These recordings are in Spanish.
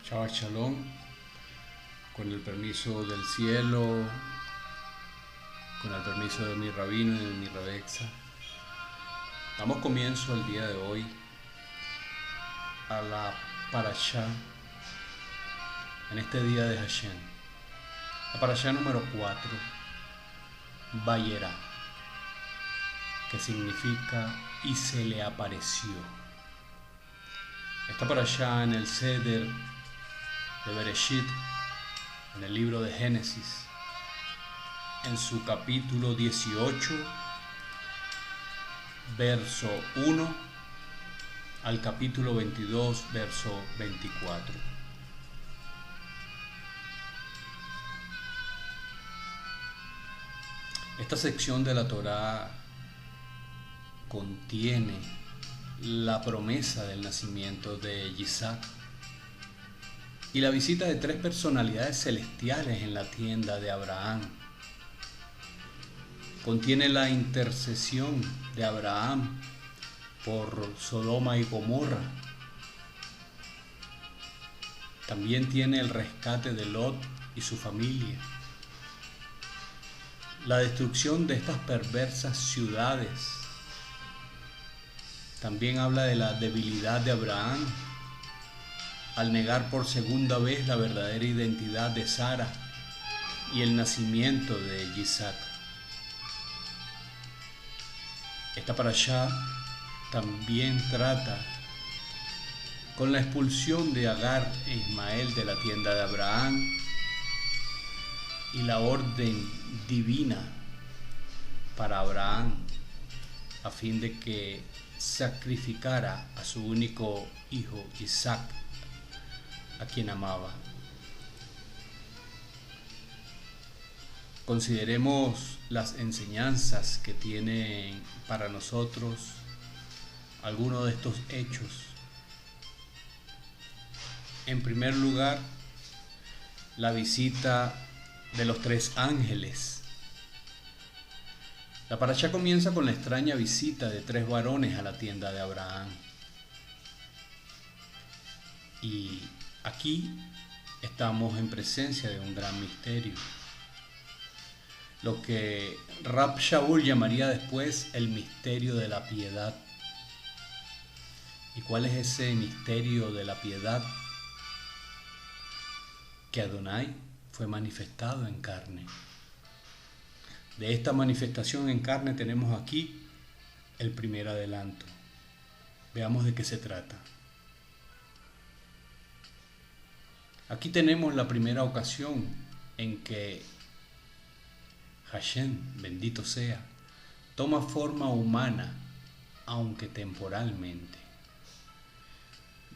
Shabbat Shalom, con el permiso del cielo, con el permiso de mi rabino y de mi rabexa. Damos comienzo al día de hoy a la parashá, en este día de Hashem. La parashá número 4, Vayera, que significa y se le apareció. Esta parashá en el Seder de Bereshit, en el libro de Génesis, en su capítulo 18, verso 1 al capítulo 22, verso 24. Esta sección de la Torá contiene la promesa del nacimiento de Isaac y la visita de tres personalidades celestiales en la tienda de Abraham. Contiene la intercesión de Abraham por Sodoma y Gomorra. También tiene el rescate de Lot y su familia. La destrucción de estas perversas ciudades. También habla de la debilidad de Abraham al negar por segunda vez la verdadera identidad de Sara y el nacimiento de Isaac. Esta parashá también trata con la expulsión de Agar e Ismael de la tienda de Abraham y la orden divina para Abraham a fin de que sacrificara a su único hijo Isaac, a quien amaba. Consideremos las enseñanzas que tienen para nosotros algunos de estos hechos. En primer lugar, la visita de los tres ángeles. La parashá comienza con la extraña visita de tres varones a la tienda de Abraham. Y aquí estamos en presencia de un gran misterio, lo que Rab Shaul llamaría después el misterio de la piedad. ¿Y cuál es ese misterio de la piedad? Que Adonai fue manifestado en carne. De esta manifestación en carne tenemos aquí el primer adelanto. Veamos de qué se trata. Aquí tenemos la primera ocasión en que Hashem, bendito sea, toma forma humana, aunque temporalmente.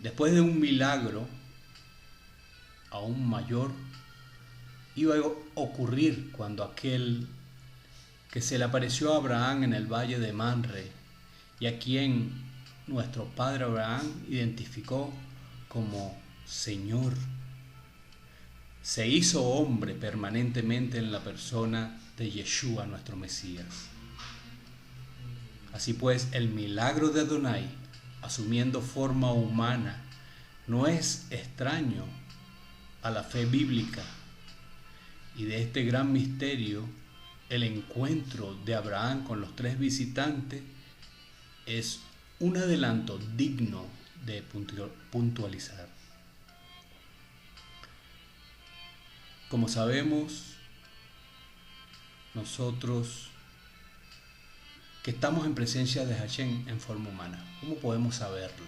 Después de un milagro aún mayor, iba a ocurrir cuando aquel que se le apareció a Abraham en el valle de Manre y a quien nuestro padre Abraham identificó como Señor, se hizo hombre permanentemente en la persona de Yeshua, nuestro Mesías. Así pues, el milagro de Adonai, asumiendo forma humana, no es extraño a la fe bíblica, y de este gran misterio, el encuentro de Abraham con los tres visitantes es un adelanto digno de puntualizar. Como sabemos, nosotros que estamos en presencia de Hashem en forma humana, ¿cómo podemos saberlo?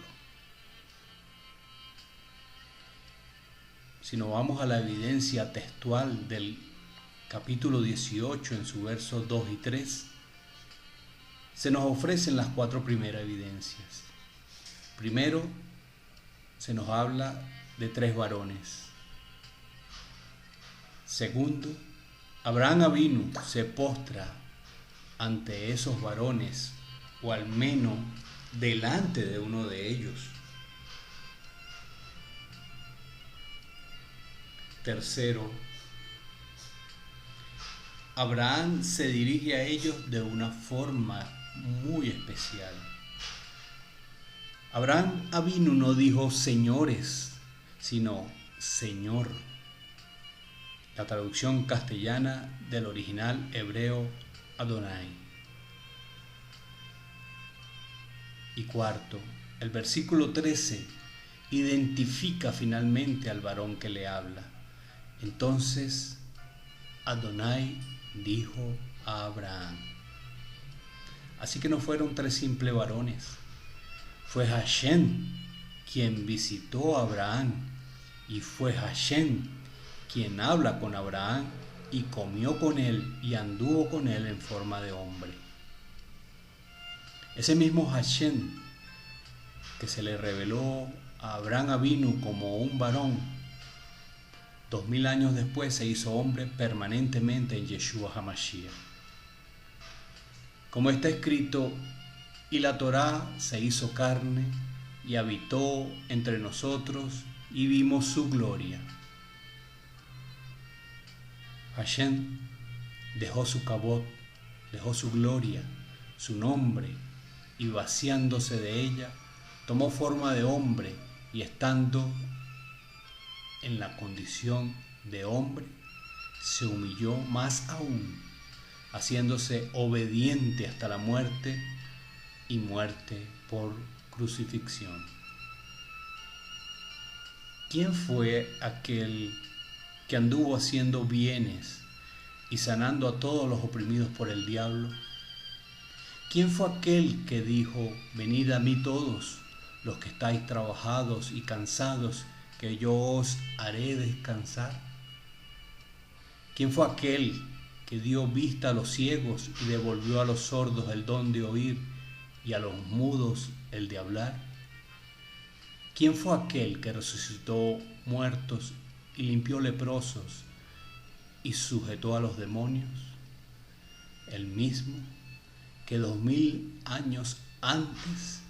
Si nos vamos a la evidencia textual del capítulo 18 en su versos 2 y 3, se nos ofrecen las cuatro primeras evidencias. Primero, se nos habla de tres varones. Segundo, Abraham Avinu se postra ante esos varones, o al menos delante de uno de ellos. Tercero, Abraham se dirige a ellos de una forma muy especial. Abraham Avinu no dijo señores, sino Señor. La traducción castellana del original hebreo Adonai. Y cuarto, el versículo 13 identifica finalmente al varón que le habla. Entonces Adonai dijo a Abraham. Así que no fueron tres simples varones. Fue Hashem quien visitó a Abraham y fue Hashem quien habla con Abraham y comió con él y anduvo con él en forma de hombre. Ese mismo Hashem que se le reveló a Abraham Avinu como un varón, 2000 años después se hizo hombre permanentemente en Yeshua HaMashiach. Como está escrito, y la Torá se hizo carne y habitó entre nosotros y vimos su gloria. Hashem dejó su kabod, dejó su gloria, su nombre, y vaciándose de ella, tomó forma de hombre y estando en la condición de hombre, se humilló más aún, haciéndose obediente hasta la muerte y muerte por crucifixión. ¿Quién fue aquel que anduvo haciendo bienes y sanando a todos los oprimidos por el diablo? ¿Quién fue aquel que dijo: venid a mí todos los que estáis trabajados y cansados, que yo os haré descansar? ¿Quién fue aquel que dio vista a los ciegos y devolvió a los sordos el don de oír y a los mudos el de hablar? ¿Quién fue aquel que resucitó muertos y limpió leprosos y sujetó a los demonios? El mismo que 2000 años antes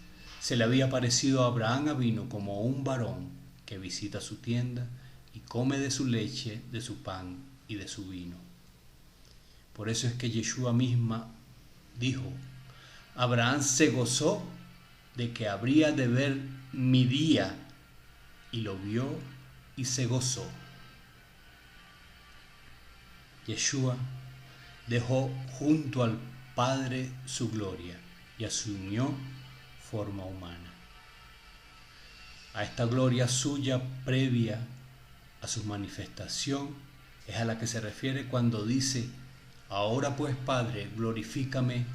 se le había aparecido a Abraham Avinu como un varón que visita su tienda y come de su leche, de su pan y de su vino. Por eso es que Yeshua misma dijo: Abraham se gozó de que habría de ver mi día, y lo vio y se gozó. Yeshua dejó junto al Padre su gloria y asumió forma humana. A esta gloria suya previa a su manifestación es a la que se refiere cuando dice: ahora pues, Padre, glorifícame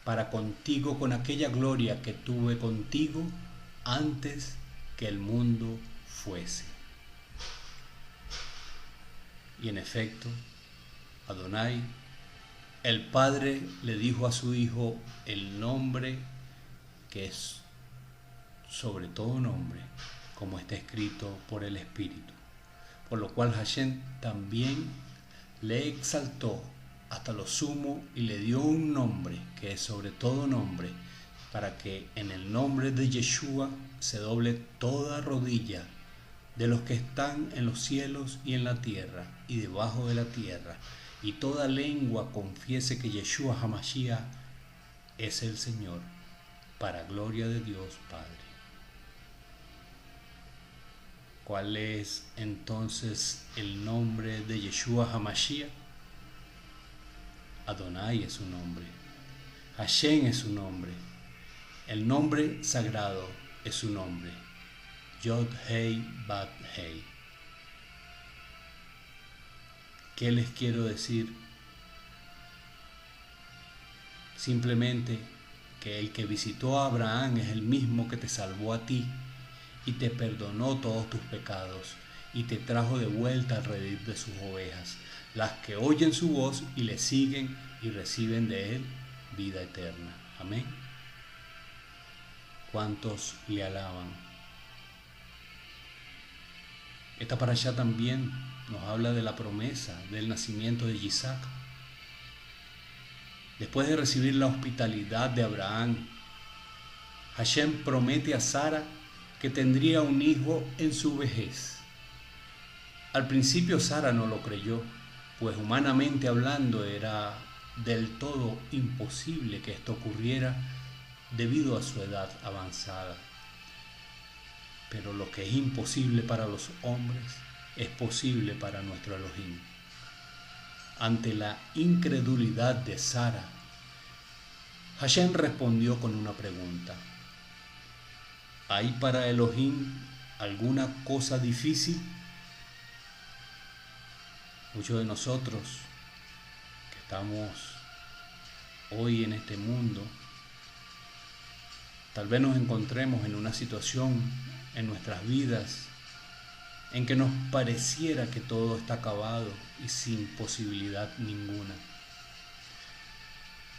para contigo con aquella gloria que tuve contigo antes que el mundo fuese. Y en efecto, Adonai, el Padre, le dijo a su Hijo el nombre que es sobre todo nombre, como está escrito por el Espíritu. Por lo cual Hashem también le exaltó hasta lo sumo y le dio un nombre que es sobre todo nombre, para que en el nombre de Yeshua se doble toda rodilla de los que están en los cielos y en la tierra y debajo de la tierra, y toda lengua confiese que Yeshua HaMashiach es el Señor, para gloria de Dios Padre. ¿Cuál es entonces el nombre de Yeshua HaMashiach? Adonai es su nombre, Hashem es su nombre, el nombre sagrado es su nombre, Yod Hei Bat Hei. ¿Qué les quiero decir? Simplemente que el que visitó a Abraham es el mismo que te salvó a ti y te perdonó todos tus pecados y te trajo de vuelta al redil de sus ovejas, las que oyen su voz y le siguen y reciben de él vida eterna. Amén. ¿Cuántos le alaban? Esta parashá también nos habla de la promesa del nacimiento de Isaac. Después de recibir la hospitalidad de Abraham, Hashem promete a Sara que tendría un hijo en su vejez. Al principio Sara no lo creyó, pues humanamente hablando era del todo imposible que esto ocurriera debido a su edad avanzada. pero lo que es imposible para los hombres es posible para nuestro Elohim. Ante la incredulidad de Sara, Hashem respondió con una pregunta: ¿hay para Elohim alguna cosa difícil? Muchos de nosotros que estamos hoy en este mundo, tal vez nos encontremos en una situación en nuestras vidas en que nos pareciera que todo está acabado y sin posibilidad ninguna.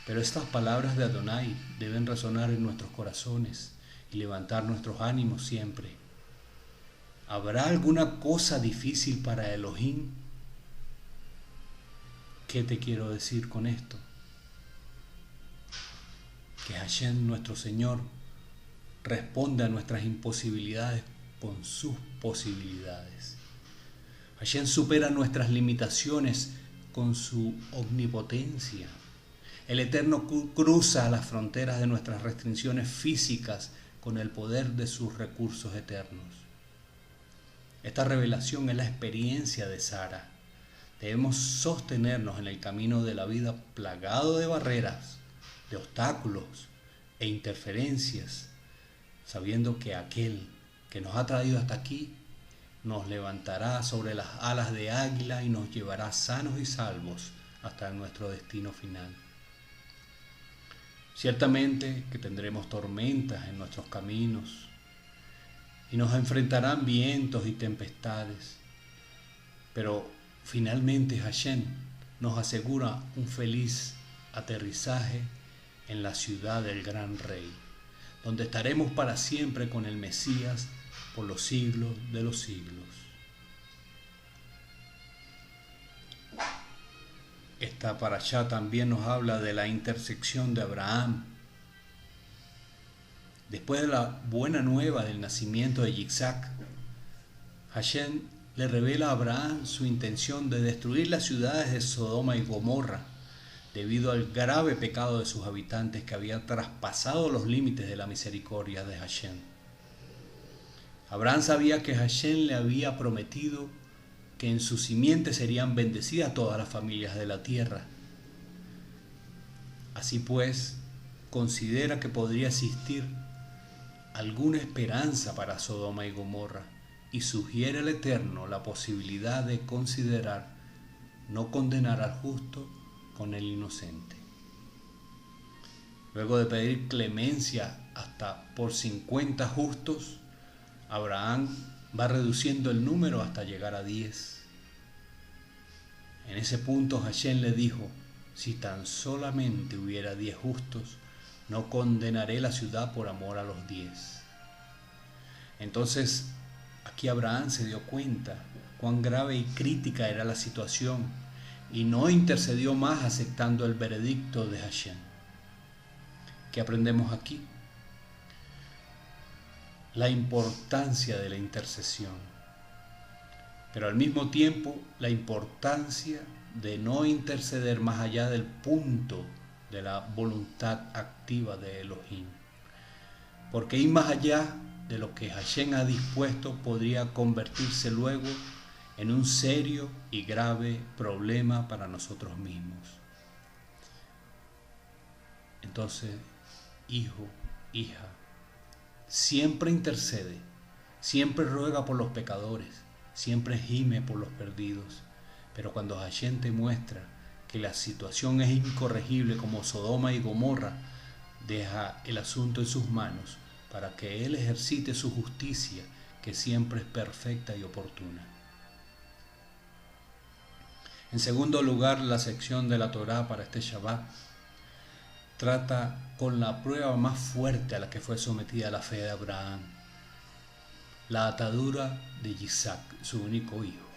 Pero estas palabras de Adonai deben resonar en nuestros corazones y levantar nuestros ánimos siempre. ¿Habrá alguna cosa difícil para Elohim? ¿Qué te quiero decir con esto? Que Hashem, nuestro Señor, responde a nuestras imposibilidades con sus posibilidades. Hashem supera nuestras limitaciones con su omnipotencia. El Eterno cruza las fronteras de nuestras restricciones físicas con el poder de sus recursos eternos. Esta revelación es la experiencia de Sara. Debemos sostenernos en el camino de la vida plagado de barreras, de obstáculos e interferencias, sabiendo que aquel que nos ha traído hasta aquí nos levantará sobre las alas de águila y nos llevará sanos y salvos hasta nuestro destino final. Ciertamente que tendremos tormentas en nuestros caminos y nos enfrentarán vientos y tempestades, pero finalmente Hashem nos asegura un feliz aterrizaje en la ciudad del gran Rey, donde estaremos para siempre con el Mesías por los siglos de los siglos. Esta parashá también nos habla de la intersección de Abraham. Después de la buena nueva del nacimiento de Yitzhak, Hashem le revela a Abraham su intención de destruir las ciudades de Sodoma y Gomorra, debido al grave pecado de sus habitantes que había traspasado los límites de la misericordia de Hashem. Abraham sabía que Hashem le había prometido que en su simiente serían bendecidas todas las familias de la tierra. Así pues, considera que podría existir alguna esperanza para Sodoma y Gomorra y sugiere al Eterno la posibilidad de considerar no condenar al justo con el inocente. Luego de pedir clemencia hasta por 50 justos, Abraham va reduciendo el número hasta llegar a 10. En ese punto Hashem le dijo: si tan solamente hubiera 10 justos, no condenaré la ciudad por amor a los 10. Entonces, aquí Abraham se dio cuenta cuán grave y crítica era la situación y no intercedió más aceptando el veredicto de Hashem. ¿Qué aprendemos aquí? La importancia de la intercesión, pero al mismo tiempo la importancia de no interceder más allá del punto de la voluntad activa de Elohim, porque ir más allá de lo que Hashem ha dispuesto podría convertirse luego en un serio y grave problema para nosotros mismos. Entonces, hijo, hija, siempre intercede, siempre ruega por los pecadores, siempre gime por los perdidos, pero cuando Hashem te muestra que la situación es incorregible como Sodoma y Gomorra, deja el asunto en sus manos para que Él ejercite su justicia, que siempre es perfecta y oportuna. En segundo lugar, la sección de la Torá para este Shabbat trata con la prueba más fuerte a la que fue sometida la fe de Abraham, la atadura de Yitzhak, su único hijo.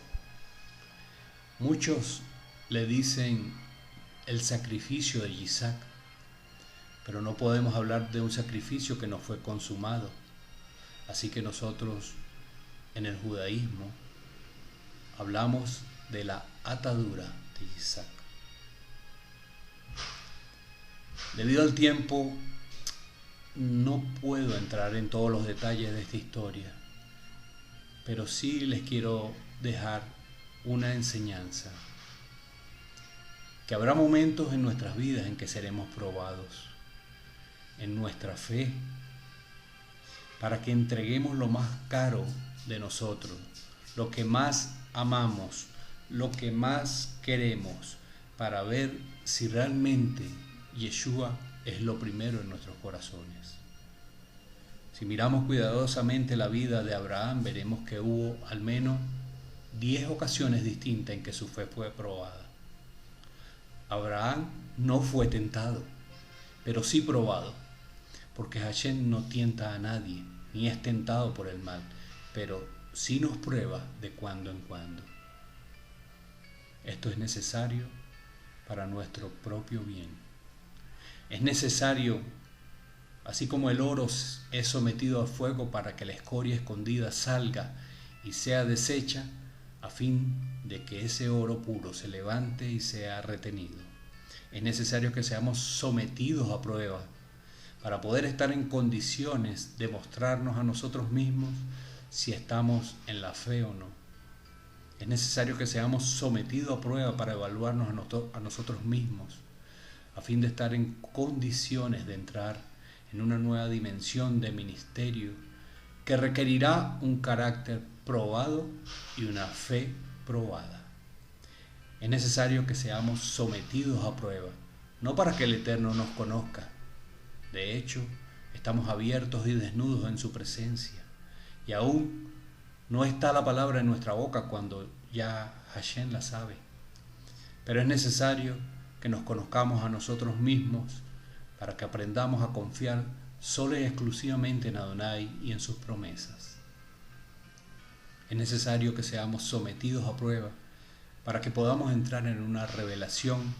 Muchos le dicen el sacrificio de Yitzhak, pero no podemos hablar de un sacrificio que no fue consumado. Así que nosotros en el judaísmo hablamos de la atadura de Yitzhak. Debido al tiempo, no puedo entrar en todos los detalles de esta historia, pero sí les quiero dejar una enseñanza, que habrá momentos en nuestras vidas en que seremos probados en nuestra fe, para que entreguemos lo más caro de nosotros, lo que más amamos, lo que más queremos, para ver si realmente Yeshua es lo primero en nuestros corazones. Si miramos cuidadosamente la vida de Abraham, veremos que hubo al menos 10 ocasiones distintas en que su fe fue probada. Abraham no fue tentado, pero sí probado, porque Hashem no tienta a nadie, ni es tentado por el mal, pero sí nos prueba de cuando en cuando. Esto es necesario para nuestro propio bien. Es necesario, así como el oro es sometido al fuego para que la escoria escondida salga y sea deshecha, a fin de que ese oro puro se levante y sea retenido. Es necesario que seamos sometidos a prueba para poder estar en condiciones de mostrarnos a nosotros mismos si estamos en la fe o no. Es necesario que seamos sometidos a prueba para evaluarnos a nosotros mismos, a fin de estar en condiciones de entrar en una nueva dimensión de ministerio que requerirá un carácter probado y una fe probada. Es necesario que seamos sometidos a prueba, no para que el Eterno nos conozca. De hecho, estamos abiertos y desnudos en su presencia, y aún no está la palabra en nuestra boca cuando ya Hashem la sabe. Pero es necesario que nos conozcamos a nosotros mismos para que aprendamos a confiar solo y exclusivamente en Adonai y en sus promesas. Es necesario que seamos sometidos a prueba para que podamos entrar en una revelación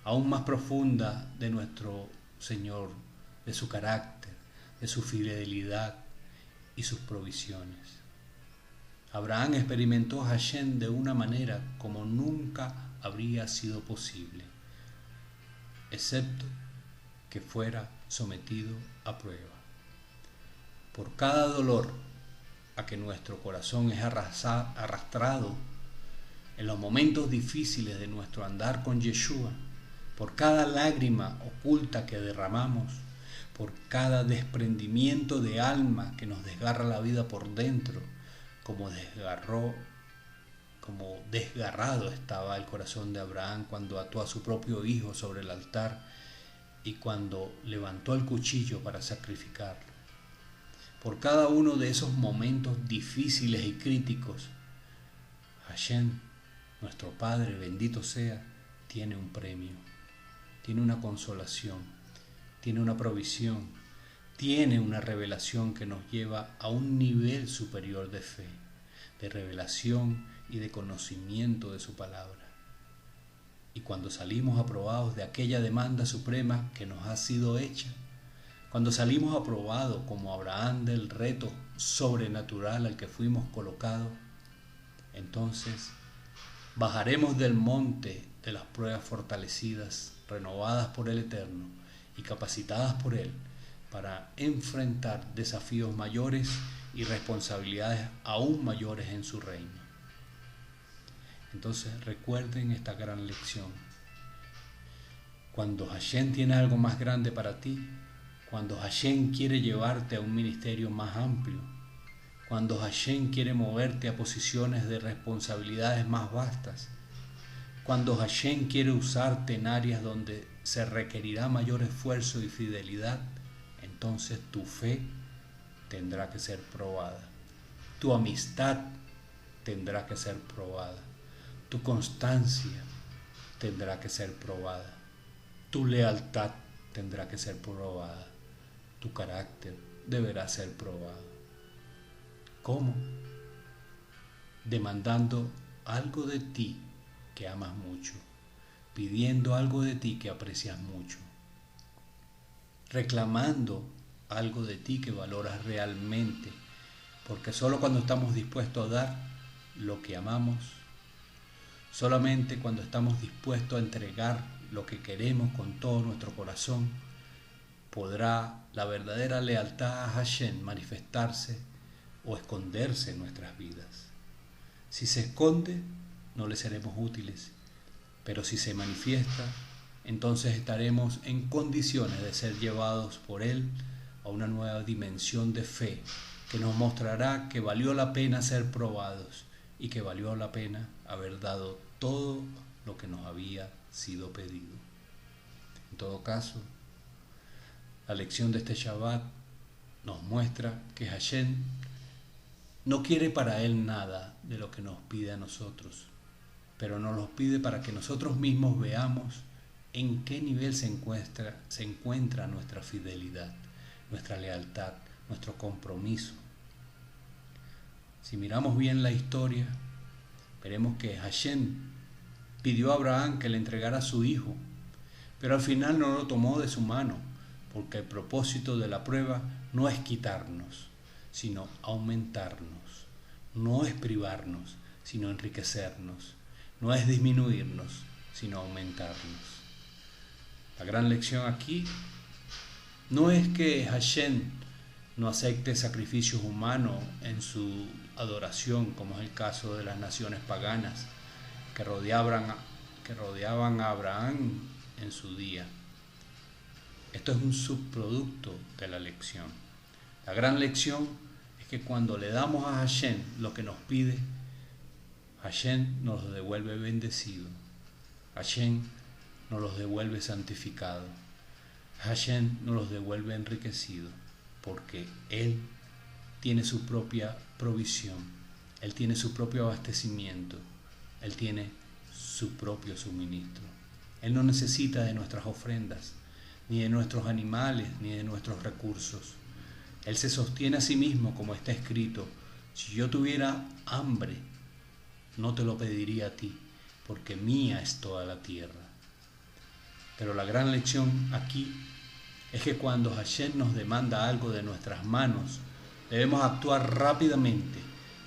aún más profunda de nuestro Señor, de su carácter, de su fidelidad y sus provisiones. Abraham experimentó a Hashem de una manera como nunca habría sido posible, excepto que fuera sometido a prueba. Por cada dolor a que nuestro corazón es arrastrado en los momentos difíciles de nuestro andar con Yeshua, por cada lágrima oculta que derramamos, por cada desprendimiento de alma que nos desgarra la vida por dentro, como desgarrado estaba el corazón de Abraham cuando ató a su propio hijo sobre el altar y cuando levantó el cuchillo para sacrificarlo. Por cada uno de esos momentos difíciles y críticos, Hashem, nuestro Padre, bendito sea, tiene un premio, tiene una consolación, tiene una provisión, tiene una revelación que nos lleva a un nivel superior de fe, de revelación y de conocimiento de su palabra. Y cuando salimos aprobados de aquella demanda suprema que nos ha sido hecha, cuando salimos aprobados como Abraham del reto sobrenatural al que fuimos colocados, entonces bajaremos del monte de las pruebas fortalecidas, renovadas por el Eterno y capacitadas por Él para enfrentar desafíos mayores y responsabilidades aún mayores en su reino. Entonces recuerden esta gran lección. Cuando Hashem tiene algo más grande para ti, cuando Hashem quiere llevarte a un ministerio más amplio, cuando Hashem quiere moverte a posiciones de responsabilidades más vastas, cuando Hashem quiere usarte en áreas donde se requerirá mayor esfuerzo y fidelidad, entonces tu fe tendrá que ser probada, tu amistad tendrá que ser probada, tu constancia tendrá que ser probada, tu lealtad tendrá que ser probada, tu carácter deberá ser probado. ¿Cómo? Demandando algo de ti que amas mucho, pidiendo algo de ti que aprecias mucho, reclamando algo de ti que valoras realmente, porque solo cuando estamos dispuestos a dar lo que amamos, solamente cuando estamos dispuestos a entregar lo que queremos con todo nuestro corazón, podrá la verdadera lealtad a Hashem manifestarse o esconderse en nuestras vidas. Si se esconde, no le seremos útiles, pero si se manifiesta, entonces estaremos en condiciones de ser llevados por Él a una nueva dimensión de fe que nos mostrará que valió la pena ser probados y que valió la pena haber dado todo lo que nos había sido pedido. En todo caso, la lección de este Shabbat nos muestra que Hashem no quiere para Él nada de lo que nos pide a nosotros, pero nos los pide para que nosotros mismos veamos en qué nivel se encuentra nuestra fidelidad, nuestra lealtad, nuestro compromiso. Si miramos bien la historia, veremos que Hashem pidió a Abraham que le entregara a su hijo, pero al final no lo tomó de su mano, porque el propósito de la prueba no es quitarnos, sino aumentarnos. No es privarnos, sino enriquecernos. No es disminuirnos, sino aumentarnos. La gran lección aquí no es que Hashem no acepte sacrificios humanos en su adoración, como es el caso de las naciones paganas que rodeaban a Abraham en su día. Esto es un subproducto de la lección. La gran lección es que cuando le damos a Hashem lo que nos pide, Hashem nos lo devuelve bendecido. Hashem nos los devuelve santificado. Hashem nos los devuelve enriquecido, porque Él tiene su propia provisión, Él tiene su propio abastecimiento, Él tiene su propio suministro. Él no necesita de nuestras ofrendas, ni de nuestros animales, ni de nuestros recursos. Él se sostiene a sí mismo, como está escrito: si yo tuviera hambre, no te lo pediría a ti, porque mía es toda la tierra. Pero la gran lección aquí es que cuando Hashem nos demanda algo de nuestras manos, debemos actuar rápidamente,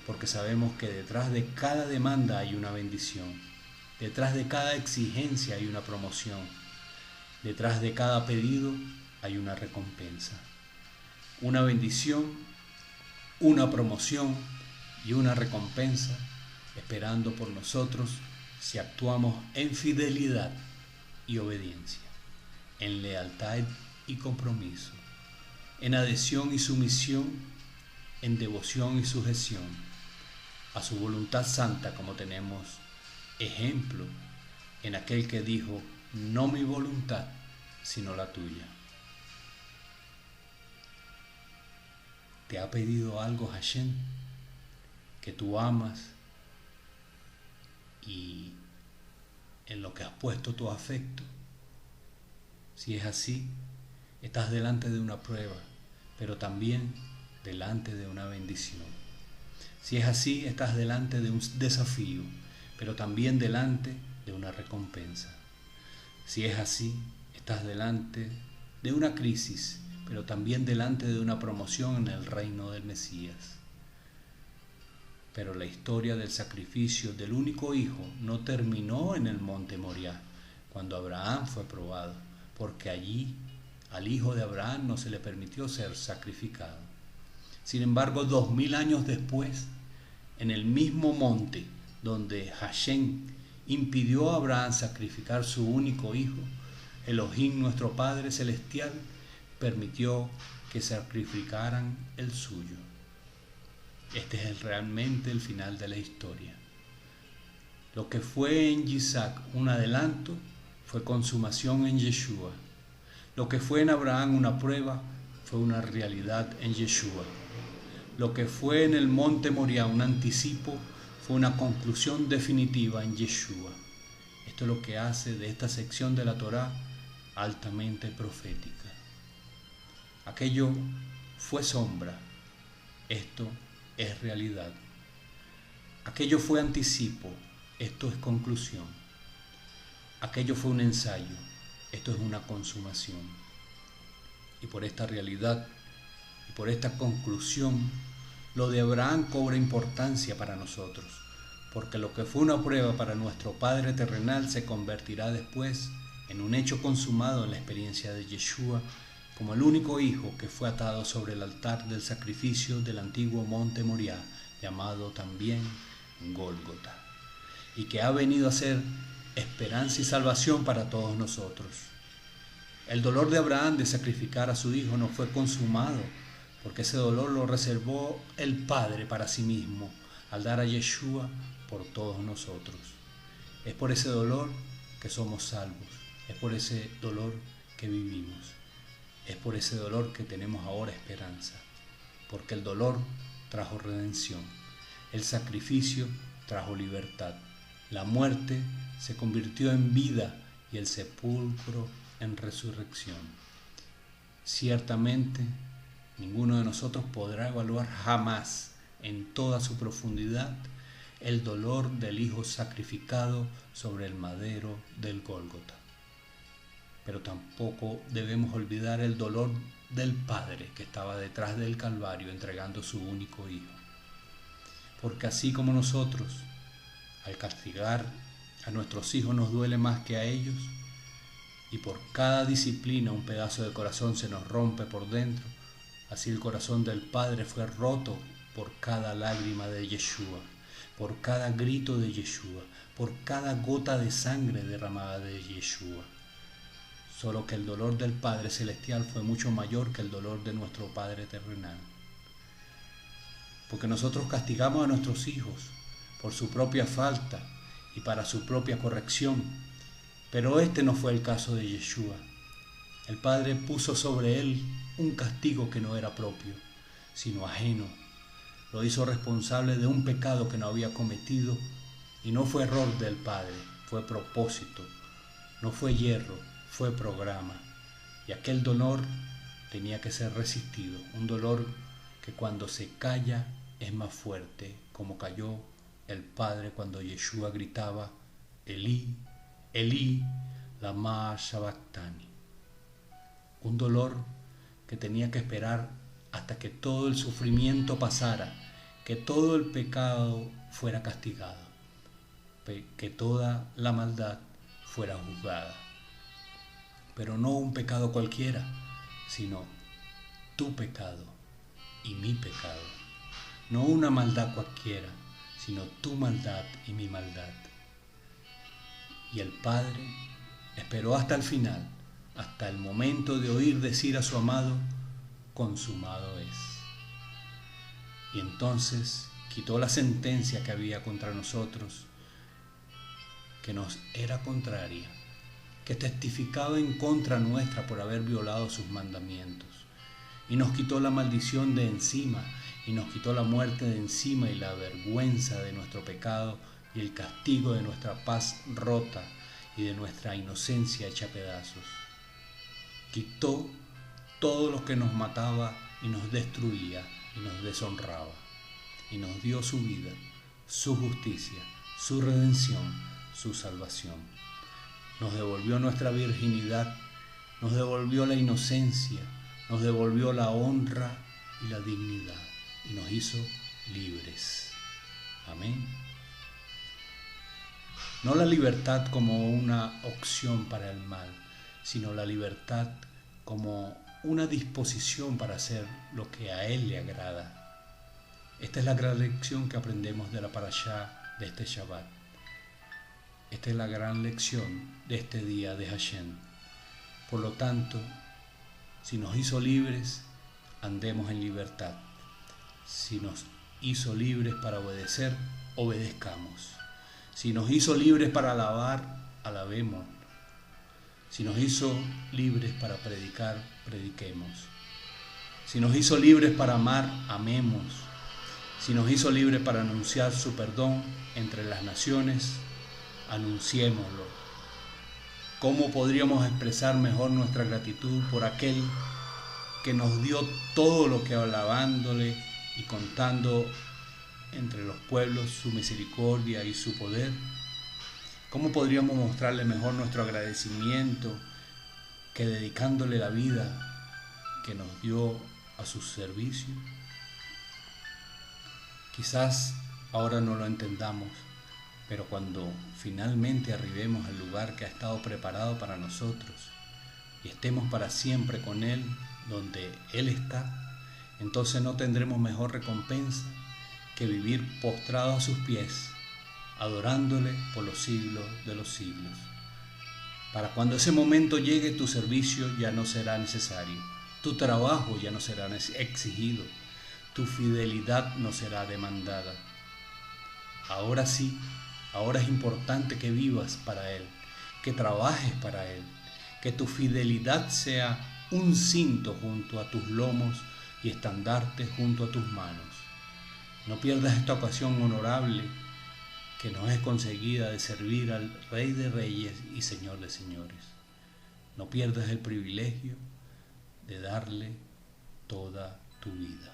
porque sabemos que detrás de cada demanda hay una bendición, detrás de cada exigencia hay una promoción, detrás de cada pedido hay una recompensa, una bendición, una promoción y una recompensa esperando por nosotros si actuamos en fidelidad y obediencia, en lealtad y compromiso, en adhesión y sumisión, en devoción y sujeción a su voluntad santa, como tenemos ejemplo en aquel que dijo: no mi voluntad, sino la tuya. ¿Te ha pedido algo Hashem que tú amas y en lo que has puesto tu afecto? Si es así, estás delante de una prueba, pero también delante de una bendición. Si es así, estás delante de un desafío, pero también delante de una recompensa. Si es así, estás delante de una crisis, pero también delante de una promoción en el reino del Mesías. Pero la historia del sacrificio del único hijo no terminó en el monte Moriah, cuando Abraham fue probado, porque allí al hijo de Abraham no se le permitió ser sacrificado. Sin embargo, 2000 años después, en el mismo monte donde Hashem impidió a Abraham sacrificar su único hijo, Elohim, nuestro Padre Celestial, permitió que sacrificaran el suyo. Este es realmente el final de la historia. Lo que fue en Isaac un adelanto, fue consumación en Yeshua. Lo que fue en Abraham una prueba, fue una realidad en Yeshua. Lo que fue en el monte Moriah un anticipo, fue una conclusión definitiva en Yeshua. Esto es lo que hace de esta sección de la Torá altamente profética. Aquello fue sombra, esto es realidad. Aquello fue anticipo, esto es conclusión. Aquello fue un ensayo, esto es una consumación. Y por esta realidad y por esta conclusión, lo de Abraham cobra importancia para nosotros, porque lo que fue una prueba para nuestro Padre terrenal se convertirá después en un hecho consumado en la experiencia de Yeshua, como el único hijo que fue atado sobre el altar del sacrificio del antiguo monte Moriah, llamado también Gólgota, y que ha venido a ser esperanza y salvación para todos nosotros. El dolor de Abraham de sacrificar a su hijo no fue consumado, porque ese dolor lo reservó el Padre para sí mismo, al dar a Yeshua por todos nosotros. Es por ese dolor que somos salvos, es por ese dolor que vivimos, es por ese dolor que tenemos ahora esperanza, porque el dolor trajo redención, el sacrificio trajo libertad, la muerte se convirtió en vida y el sepulcro en resurrección. Ciertamente, ninguno de nosotros podrá evaluar jamás en toda su profundidad el dolor del Hijo sacrificado sobre el madero del Gólgota. Pero tampoco debemos olvidar el dolor del Padre que estaba detrás del Calvario entregando su único Hijo. Porque así como nosotros, al castigar a nuestros hijos nos duele más que a ellos, y por cada disciplina un pedazo de corazón se nos rompe por dentro, así el corazón del Padre fue roto por cada lágrima de Yeshua, por cada grito de Yeshua, por cada gota de sangre derramada de Yeshua. Solo que el dolor del Padre Celestial fue mucho mayor que el dolor de nuestro Padre terrenal. Porque nosotros castigamos a nuestros hijos por su propia falta y para su propia corrección, pero este no fue el caso de Yeshua. El Padre puso sobre él un castigo que no era propio, sino ajeno. Lo hizo responsable de un pecado que no había cometido, y no fue error del Padre, fue propósito, no fue hierro, fue programa. Y aquel dolor tenía que ser resistido, un dolor que cuando se calla es más fuerte, como cayó el Padre cuando Yeshua gritaba, Elí, Elí, lama sabactani. Un dolor que tenía que esperar hasta que todo el sufrimiento pasara, que todo el pecado fuera castigado, que toda la maldad fuera juzgada. Pero no un pecado cualquiera, sino tu pecado y mi pecado. No una maldad cualquiera, sino tu maldad y mi maldad. Y el Padre esperó hasta el final, hasta el momento de oír decir a su amado, consumado es. Y entonces quitó la sentencia que había contra nosotros, que nos era contraria, que testificaba en contra nuestra por haber violado sus mandamientos. Y nos quitó la maldición de encima, y nos quitó la muerte de encima y la vergüenza de nuestro pecado y el castigo de nuestra paz rota y de nuestra inocencia hecha pedazos. Quitó todo lo que nos mataba y nos destruía y nos deshonraba, y nos dio su vida, su justicia, su redención, su salvación. Nos devolvió nuestra virginidad, nos devolvió la inocencia, nos devolvió la honra y la dignidad, y nos hizo libres. Amén. No la libertad como una opción para el mal, sino la libertad como una disposición para hacer lo que a Él le agrada. Esta es la gran lección que aprendemos de la parashá de este Shabbat. Esta es la gran lección de este día de Hashem. Por lo tanto, si nos hizo libres, andemos en libertad. Si nos hizo libres para obedecer, obedezcamos. Si nos hizo libres para alabar, alabemos. Si nos hizo libres para predicar, prediquemos. Si nos hizo libres para amar, amemos. Si nos hizo libres para anunciar su perdón entre las naciones, anunciémoslo. ¿Cómo podríamos expresar mejor nuestra gratitud por aquel que nos dio todo lo que alabándole y contando entre los pueblos su misericordia y su poder? ¿Cómo podríamos mostrarle mejor nuestro agradecimiento que dedicándole la vida que nos dio a su servicio? Quizás ahora no lo entendamos, pero cuando finalmente arribemos al lugar que ha estado preparado para nosotros, y estemos para siempre con Él donde Él está, entonces no tendremos mejor recompensa que vivir postrados a sus pies, adorándole por los siglos de los siglos. Para cuando ese momento llegue, tu servicio ya no será necesario, tu trabajo ya no será exigido, tu fidelidad no será demandada. Ahora sí, ahora es importante que vivas para Él, que trabajes para Él, que tu fidelidad sea un cinto junto a tus lomos y estandarte junto a tus manos. No pierdas esta ocasión honorable que nos es conseguida de servir al Rey de Reyes y Señor de Señores. No pierdas el privilegio de darle toda tu vida.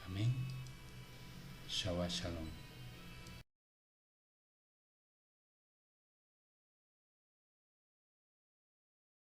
Amén. Shabbat Shalom.